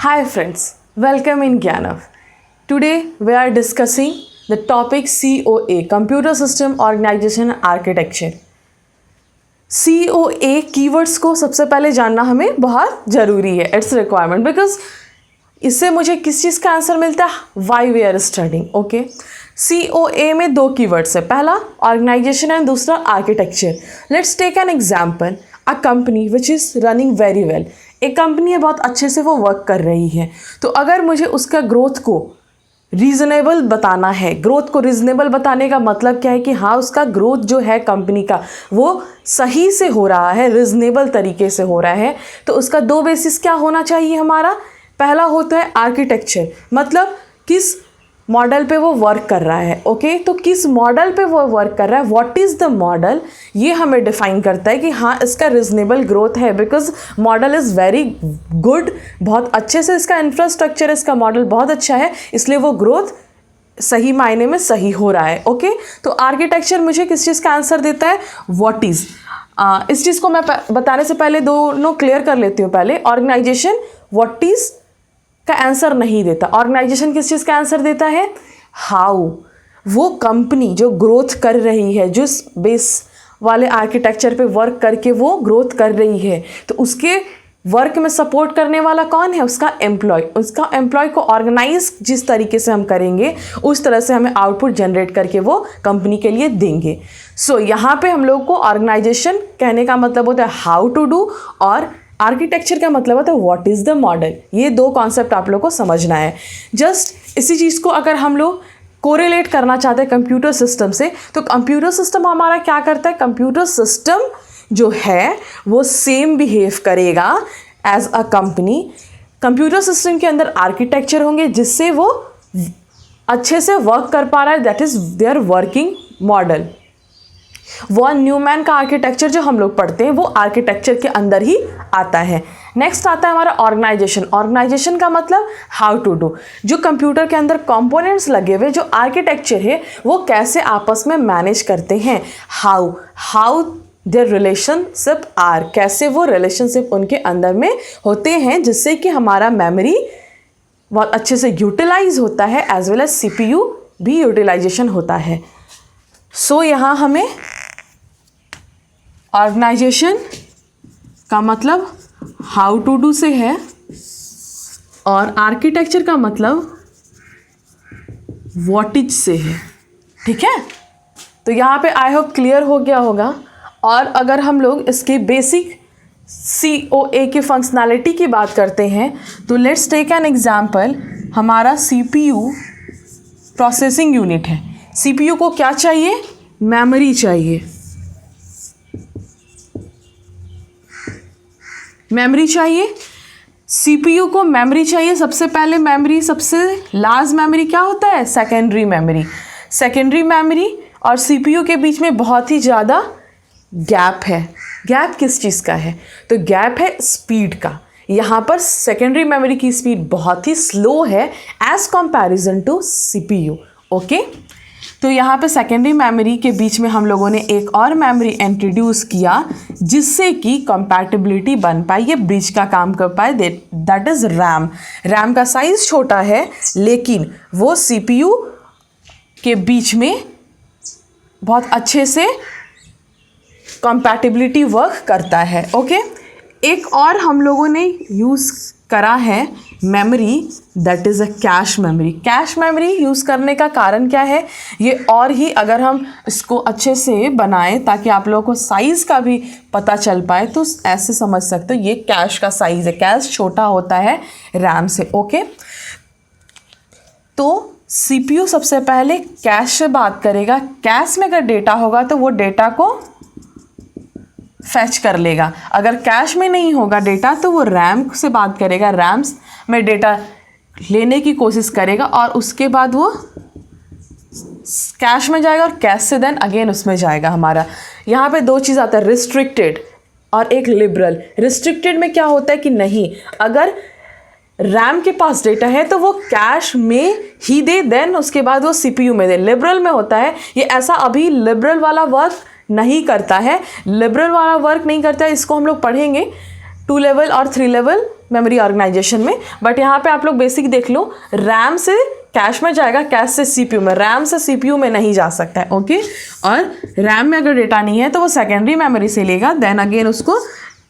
Hi friends, welcome in Gyanav. Today we are discussing the topic COA, Computer System Organization Architecture. COA keywords को सबसे पहले जानना हमें बहुत ज़रूरी है. इट्स रिक्वायरमेंट बिकॉज इससे मुझे किस चीज़ का आंसर मिलता है, why we are studying. Okay, COA में दो कीवर्ड्स है, पहला ऑर्गेनाइजेशन एंड दूसरा architecture. Let's take an example. A company which is running very well. एक कंपनी है, बहुत अच्छे से वो वर्क कर रही है. तो अगर मुझे उसका ग्रोथ को रीज़नेबल बताना है, ग्रोथ को रीज़नेबल बताने का मतलब क्या है कि हाँ, उसका ग्रोथ जो है कंपनी का वो सही से हो रहा है, रीज़नेबल तरीके से हो रहा है. तो उसका दो बेसिस क्या होना चाहिए हमारा. पहला होता है आर्किटेक्चर, मतलब किस मॉडल पे वो वर्क कर रहा है. ओके, तो किस मॉडल पे वो वर्क कर रहा है, व्हाट इज़ द मॉडल, ये हमें डिफाइन करता है कि हाँ, इसका रीजनेबल ग्रोथ है because model is very good. बहुत अच्छे से इसका इंफ्रास्ट्रक्चर, इसका मॉडल बहुत अच्छा है, इसलिए वो ग्रोथ सही मायने में सही हो रहा है. ओके, तो आर्किटेक्चर मुझे किस चीज़ का आंसर देता है, व्हाट इज़. इस चीज़ को मैं बताने से पहले दोनों क्लियर कर लेती हूँ. पहले ऑर्गेनाइजेशन व्हाट इज़ का आंसर नहीं देता. ऑर्गेनाइजेशन किस चीज़ का आंसर देता है, हाउ. वो कंपनी जो ग्रोथ कर रही है, जो बेस वाले आर्किटेक्चर पे वर्क करके वो ग्रोथ कर रही है, तो उसके वर्क में सपोर्ट करने वाला कौन है, उसका एम्प्लॉय. उसका एम्प्लॉय को ऑर्गेनाइज जिस तरीके से हम करेंगे उस तरह से हमें आउटपुट जनरेट करके वो कंपनी के लिए देंगे. सो यहाँ पे हम लोग को ऑर्गेनाइजेशन कहने का मतलब होता है हाउ टू डू, और आर्किटेक्चर का मतलब होता है व्हाट इज़ द मॉडल. ये दो कॉन्सेप्ट आप लोग को समझना है. जस्ट इसी चीज़ को अगर हम लोग कोरिलेट करना चाहते हैं कंप्यूटर सिस्टम से, तो कंप्यूटर सिस्टम हमारा क्या करता है, कंप्यूटर सिस्टम जो है वो सेम बिहेव करेगा as a company. Computer system के अंदर आर्किटेक्चर होंगे जिससे वो अच्छे से वर्क कर पा रहा है, that is their working model. Von Neumann का आर्किटेक्चर जो हम लोग पढ़ते हैं वो आर्किटेक्चर के अंदर ही आता है. नेक्स्ट आता है हमारा ऑर्गेनाइजेशन. ऑर्गेनाइजेशन का मतलब हाउ टू डू. जो कंप्यूटर के अंदर कंपोनेंट्स लगे हुए, जो आर्किटेक्चर है वो कैसे आपस में मैनेज करते हैं, हाउ देयर रिलेशनशिप आर, कैसे वो रिलेशनशिप उनके अंदर में होते हैं, जिससे कि हमारा मेमोरी बहुत अच्छे से यूटिलाइज होता है, एज वेल एज CPU भी यूटिलाइजेशन होता है. सो यहाँ हमें ऑर्गेनाइजेशन का मतलब हाउ टू डू से है, और आर्किटेक्चर का मतलब व्हाट इज से है. ठीक है, तो यहाँ पे आई होप क्लियर हो गया होगा. और अगर हम लोग इसके बेसिक COA की फंक्शनैलिटी की बात करते हैं, तो लेट्स टेक एन एग्जाम्पल. हमारा CPU प्रोसेसिंग यूनिट है. CPU को क्या चाहिए, मेमोरी चाहिए. मेमोरी चाहिए, CPU को मेमोरी चाहिए. सबसे पहले मेमोरी, सबसे लार्ज मेमोरी क्या होता है, सेकेंडरी मेमोरी. सेकेंडरी मेमोरी और CPU के बीच में बहुत ही ज़्यादा गैप है. गैप किस चीज़ का है, तो गैप है स्पीड का. यहाँ पर सेकेंडरी मेमोरी की स्पीड बहुत ही स्लो है as comparison to CPU. Okay, तो यहाँ पे सेकेंडरी मेमोरी के बीच में हम लोगों ने एक और मेमोरी इंट्रोड्यूस किया जिससे कि कंपैटिबिलिटी बन पाए, ये ब्रिज का काम कर पाए, दैट इज़ रैम. रैम का साइज़ छोटा है लेकिन वो CPU के बीच में बहुत अच्छे से कंपैटिबिलिटी वर्क करता है. ओके, एक और हम लोगों ने यूज़ करा है memory, that is a cache memory. Cache memory use करने का कारण क्या है, ये और ही अगर हम इसको अच्छे से बनाएं ताकि आप लोगों को साइज़ का भी पता चल पाए, तो ऐसे समझ सकते हो ये कैश का साइज़ है. कैश छोटा होता है रैम से. ओके, तो CPU सबसे पहले कैश से बात करेगा. कैश में अगर डेटा होगा तो वो डेटा को फैच कर लेगा. अगर कैश में नहीं होगा डेटा तो वो रैम से बात करेगा, रैम में डेटा लेने की कोशिश करेगा और उसके बाद वो कैश में जाएगा और कैश से देन अगेन उसमें जाएगा. हमारा यहाँ पे दो चीज़ आता है, रिस्ट्रिक्टेड और एक लिबरल. रिस्ट्रिक्टेड में क्या होता है कि नहीं, अगर रैम के पास डेटा है तो वो कैश में ही दे, देन उसके बाद वो CPU में दे. लिबरल में होता है ये ऐसा, अभी लिबरल वाला वर्क नहीं करता है. लिबरल वाला वर्क नहीं करता है, इसको हम लोग पढ़ेंगे. 2 लेवल और 3 लेवल मेमोरी ऑर्गेनाइजेशन में। बट यहाँ पे आप लोग बेसिक देख लो, रैम से कैश में जाएगा, कैश से सीपीयू में, रैम से सीपीयू में नहीं जा सकता है। ओके, और रैम में अगर डेटा नहीं है तो वो सेकेंडरी मेमोरी से लेगा, देन अगेन उसको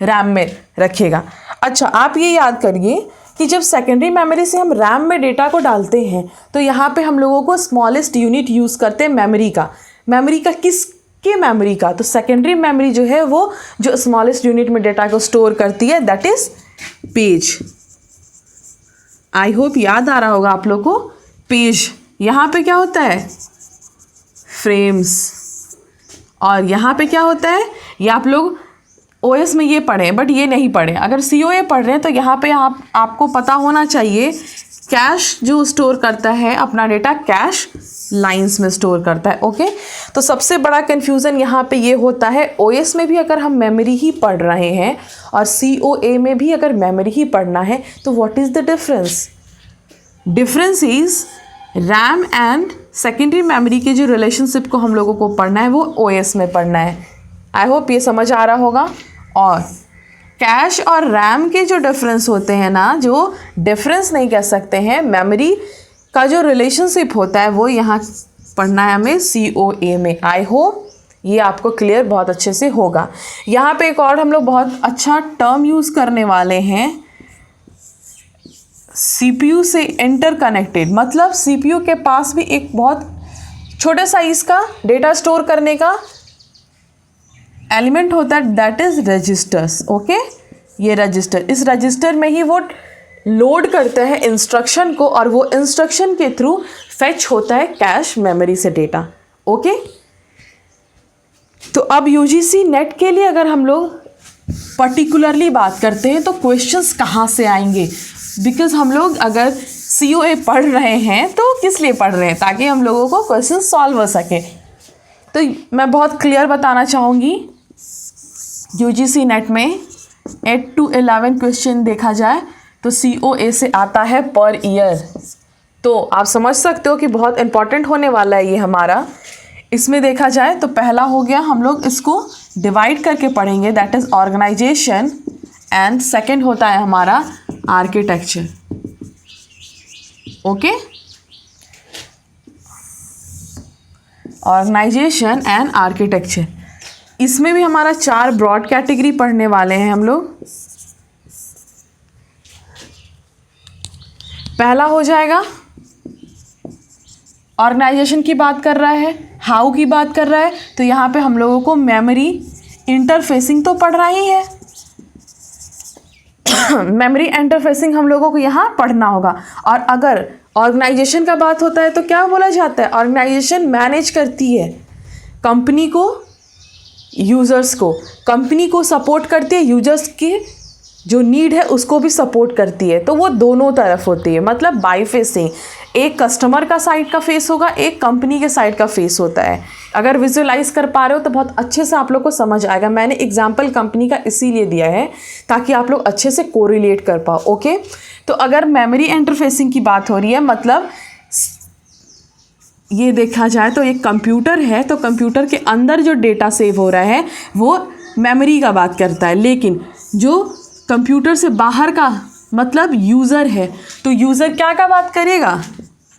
रैम में रखेगा। अच्छा, आप ये याद करिए कि जब सेकेंडरी मेमोरी से हम रैम में डेटा को डालते हैं तो यहाँ पे हम लोगों को स्मॉलेस्ट यूनिट यूज़ करते हैं मेमोरी का। मेमोरी का किसके मेमोरी का? तो सेकेंडरी मेमोरी जो है वो जो स्मॉलेस्ट यूनिट में डेटा को स्टोर करती है, that is page. I hope याद आ रहा होगा आप लोग को। पेज यहाँ पे क्या होता है? फ्रेम्स। और यहाँ पे क्या होता है? ये आप लोग ओएस में ये पढ़ें बट ये नहीं पढ़ें। अगर सीओए पढ़ रहे हैं तो यहाँ पे आपको पता होना चाहिए, कैश जो स्टोर करता है अपना डेटा कैश लाइंस में स्टोर करता है। ओके, तो सबसे बड़ा कन्फ्यूज़न यहाँ पे ये होता है, ओएस में भी अगर हम मेमोरी ही पढ़ रहे हैं और सीओए में भी अगर मेमोरी ही पढ़ना है तो what is the difference? Difference is RAM and secondary memory के जो रिलेशनशिप को हम लोगों को पढ़ना है वो ओएस में पढ़ना है। आई होप ये समझ आ रहा होगा। और कैश और रैम के जो डिफरेंस होते हैं ना, जो डिफरेंस नहीं कह सकते हैं, मेमोरी का जो रिलेशनशिप होता है वो यहाँ पढ़ना है हमें सीओए में। आई होप ये आपको क्लियर बहुत अच्छे से होगा। यहाँ पे एक और हम लोग बहुत अच्छा टर्म यूज़ करने वाले हैं, सीपीयू से इंटरकनेक्टेड। मतलब सीपीयू के पास भी एक बहुत छोटे साइज का डेटा स्टोर करने का एलिमेंट होता है, दैट इज रजिस्टर्स। ओके, ये रजिस्टर, इस रजिस्टर में ही वो लोड करते हैं इंस्ट्रक्शन को और वो इंस्ट्रक्शन के थ्रू फेच होता है कैश मेमोरी से डेटा। ओके, तो अब यूजीसी नेट के लिए अगर हम लोग पर्टिकुलरली बात करते हैं तो क्वेश्चंस कहाँ से आएंगे? बिकॉज हम लोग अगर सीओए पढ़ रहे हैं तो किस लिए पढ़ रहे हैं? ताकि हम लोगों को क्वेश्चन सॉल्व हो सके। तो मैं बहुत क्लियर बताना चाहूँगी, यूजीसी नेट में 8 to 11 क्वेश्चन देखा जाए तो सीओए से आता है पर ईयर। तो आप समझ सकते हो कि बहुत इंपॉर्टेंट होने वाला है ये हमारा। इसमें देखा जाए तो पहला हो गया, हम लोग इसको डिवाइड करके पढ़ेंगे, that is organisation, and second होता है हमारा architecture. Okay, organisation and architecture, इसमें भी हमारा 4 ब्रॉड कैटेगरी पढ़ने वाले हैं हम लोग। पहला हो जाएगा ऑर्गेनाइजेशन की बात कर रहा है, हाउ की बात कर रहा है, तो यहाँ पे हम लोगों को मेमोरी इंटरफेसिंग तो पढ़ना ही है। मेमोरी इंटरफेसिंग हम लोगों को यहाँ पढ़ना होगा। और अगर ऑर्गेनाइजेशन का बात होता है तो क्या बोला जाता है? ऑर्गेनाइजेशन मैनेज करती है कंपनी को, यूज़र्स को, कंपनी को सपोर्ट करती है, यूजर्स के जो नीड है उसको भी सपोर्ट करती है। तो वो दोनों तरफ होती है, मतलब बाई फेसिंग। एक कस्टमर का साइड का फेस होगा, एक कंपनी के साइड का फेस होता है। अगर विजुअलाइज कर पा रहे हो तो बहुत अच्छे से आप लोग को समझ आएगा। मैंने एग्जाम्पल कंपनी का इसीलिए दिया है ताकि आप लोग अच्छे से कोरिलेट कर पाओ। ओके, तो अगर मेमोरी इंटरफेसिंग की बात हो रही है, मतलब ये देखा जाए तो एक कंप्यूटर है, तो कंप्यूटर के अंदर जो डेटा सेव हो रहा है वो मेमोरी का बात करता है। लेकिन जो कंप्यूटर से बाहर का मतलब यूज़र है, तो यूज़र क्या का बात करेगा?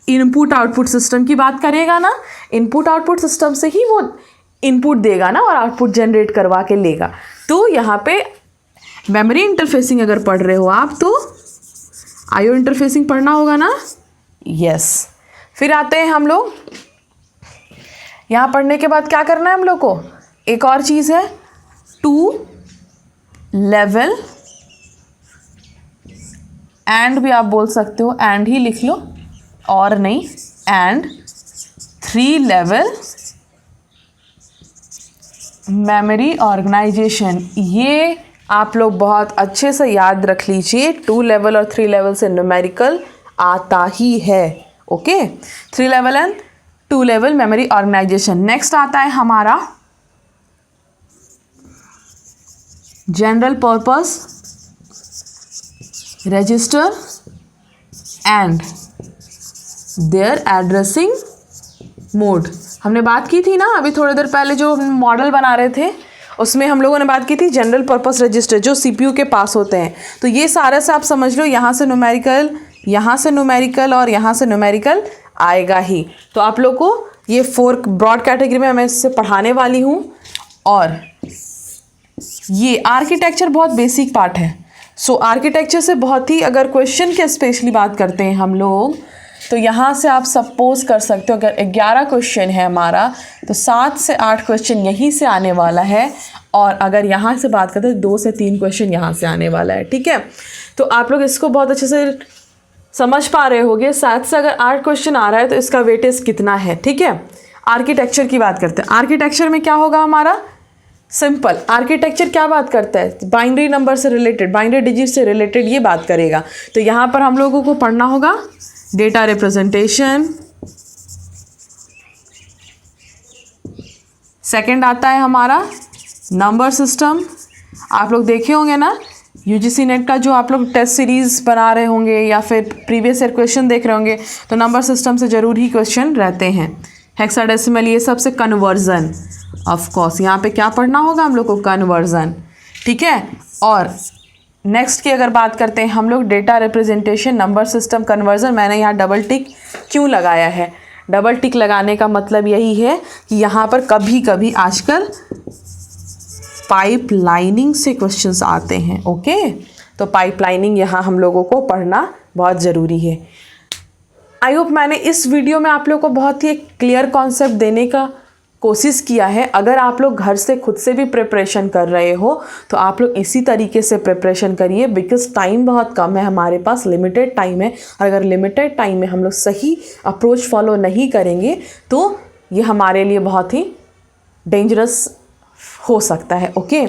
इनपुट आउटपुट सिस्टम की बात करेगा ना। इनपुट आउटपुट सिस्टम से ही वो इनपुट देगा ना और आउटपुट जनरेट करवा के लेगा। तो यहाँ पे मेमोरी इंटरफेसिंग अगर पढ़ रहे हो आप तो आईओ इंटरफेसिंग पढ़ना होगा ना। यस, फिर आते हैं हम लोग, यहाँ पढ़ने के बाद क्या करना है हम लोग को? एक और चीज़ है 2 लेवल, एंड भी आप बोल सकते हो, एंड ही लिख लो और नहीं, एंड 3 लेवल मेमोरी ऑर्गेनाइजेशन। ये आप लोग बहुत अच्छे से याद रख लीजिए। 2 लेवल और 3 लेवल से न्यूमेरिकल आता ही है। Okay, 3 level and 2 level memory organisation. Next आता है हमारा general purpose register and their addressing mode. हमने बात की थी ना अभी थोड़ी देर पहले, जो मॉडल बना रहे थे उसमें हम लोगों ने बात की थी जनरल पर्पस रजिस्टर जो CPU के पास होते हैं। तो ये सारा से आप समझ लो, यहाँ से न्यूमेरिकल, यहाँ से न्यूमेरिकल और यहाँ से न्यूमेरिकल आएगा ही। तो आप लोग को ये 4 ब्रॉड कैटेगरी में मैं इससे पढ़ाने वाली हूँ। और ये आर्किटेक्चर बहुत बेसिक पार्ट है। सो आर्किटेक्चर से बहुत ही, अगर क्वेश्चन की स्पेशली बात करते हैं हम लोग, तो यहाँ से आप सपोज कर सकते हो अगर 11 क्वेश्चन है हमारा तो 7 से 8 क्वेश्चन यहीं से आने वाला है। और अगर यहाँ से बात करते हैं 2 से 3 क्वेश्चन यहाँ से आने वाला है। ठीक है, तो आप लोग इसको बहुत अच्छे से समझ पा रहे होगे। 7 से अगर 8 क्वेश्चन आ रहा है तो इसका वेटेज कितना है। ठीक है, आर्किटेक्चर की बात करते हैं। आर्किटेक्चर में क्या होगा हमारा, सिंपल। आर्किटेक्चर क्या बात करता है, बाइनरी नंबर से रिलेटेड, बाइनरी डिजिट से रिलेटेड ये बात करेगा। तो यहाँ पर हम लोगों को पढ़ना होगा डेटा रिप्रेजेंटेशन। सेकंड आता है हमारा नंबर सिस्टम। आप लोग देखे होंगे ना UGC नेट का जो आप लोग टेस्ट सीरीज़ बना रहे होंगे या फिर प्रीवियस ईयर क्वेश्चन देख रहे होंगे, तो नंबर सिस्टम से ज़रूर ही क्वेश्चन रहते हैं। हेक्साडेसिमल, ये सबसे कन्वर्जन, ऑफ कोर्स यहाँ पे क्या पढ़ना होगा हम लोग को, कन्वर्जन। ठीक है, और नेक्स्ट की अगर बात करते हैं हम लोग data representation, number system, conversion. मैंने यहाँ डबल टिक क्यों लगाया है, डबल टिक लगाने का मतलब यही है कि यहाँ पर कभी कभी आजकल पाइपलाइनिंग से क्वेश्चंस आते हैं। ओके, तो पाइपलाइनिंग यहाँ हम लोगों को पढ़ना बहुत ज़रूरी है। आई होप मैंने इस वीडियो में आप लोगों को बहुत ही एक क्लियर कॉन्सेप्ट देने का कोशिश किया है। अगर आप लोग घर से खुद से भी प्रिपरेशन कर रहे हो तो आप लोग इसी तरीके से प्रिपरेशन करिए, बिकॉज टाइम बहुत कम है हमारे पास, लिमिटेड टाइम है। और अगर लिमिटेड टाइम में हम लोग सही अप्रोच फॉलो नहीं करेंगे तो ये हमारे लिए बहुत ही डेंजरस हो सकता है। ओके,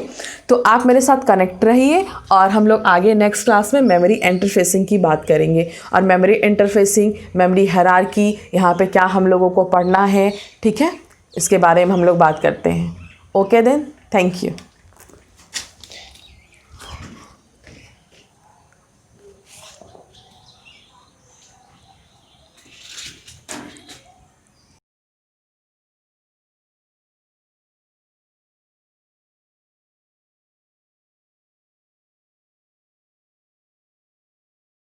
तो आप मेरे साथ कनेक्ट रहिए और हम लोग आगे नेक्स्ट क्लास में मेमोरी इंटरफेसिंग की बात करेंगे। और मेमोरी इंटरफेसिंग, मेमोरी हायरार्की, यहाँ पे क्या हम लोगों को पढ़ना है, ठीक है, इसके बारे में हम लोग बात करते हैं। Okay then, thank you.